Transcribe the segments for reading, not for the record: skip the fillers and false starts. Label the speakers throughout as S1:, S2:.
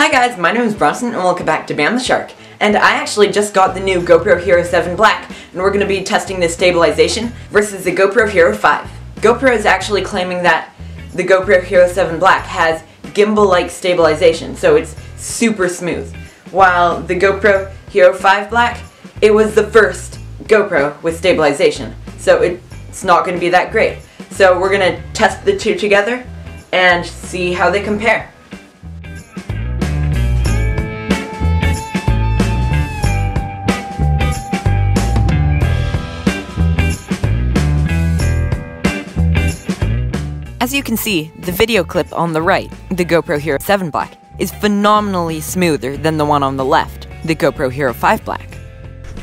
S1: Hi guys, my name is Bronson and welcome back to Bam the Shark. And I actually just got the new GoPro Hero 7 Black, and we're going to be testing the stabilization versus the GoPro Hero 5. GoPro is actually claiming that the GoPro Hero 7 Black has gimbal-like stabilization, so it's super smooth. While the GoPro Hero 5 Black, it was the first GoPro with stabilization, so it's not going to be that great. So we're going to test the two together and see how they compare. As you can see, the video clip on the right, the GoPro Hero 7 Black, is phenomenally smoother than the one on the left, the GoPro Hero 5 Black.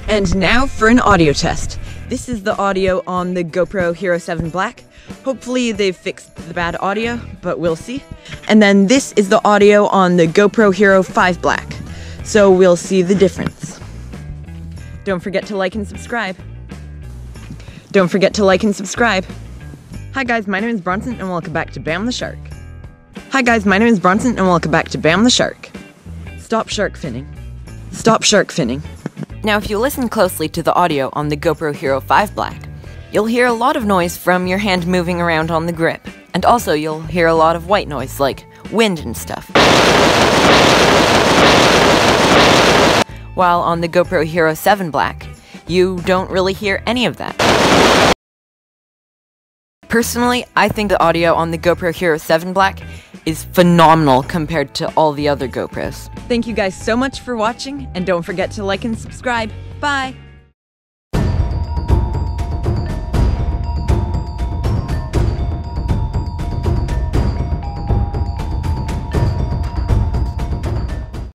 S1: And now for an audio test. This is the audio on the GoPro Hero 7 Black. Hopefully they've fixed the bad audio, but we'll see. And then this is the audio on the GoPro Hero 5 Black. So we'll see the difference. Don't forget to like and subscribe. Don't forget to like and subscribe. Hi guys, my name is Bronson and welcome back to Bam the Shark. Hi guys, my name is Bronson and welcome back to Bam the Shark. Stop shark finning. Stop shark finning. Now if you listen closely to the audio on the GoPro Hero 5 Black, you'll hear a lot of noise from your hand moving around on the grip. And also you'll hear a lot of white noise like wind and stuff. While on the GoPro Hero 7 Black, you don't really hear any of that. Personally, I think the audio on the GoPro Hero 7 Black is phenomenal compared to all the other GoPros. Thank you guys so much for watching, and don't forget to like and subscribe. Bye!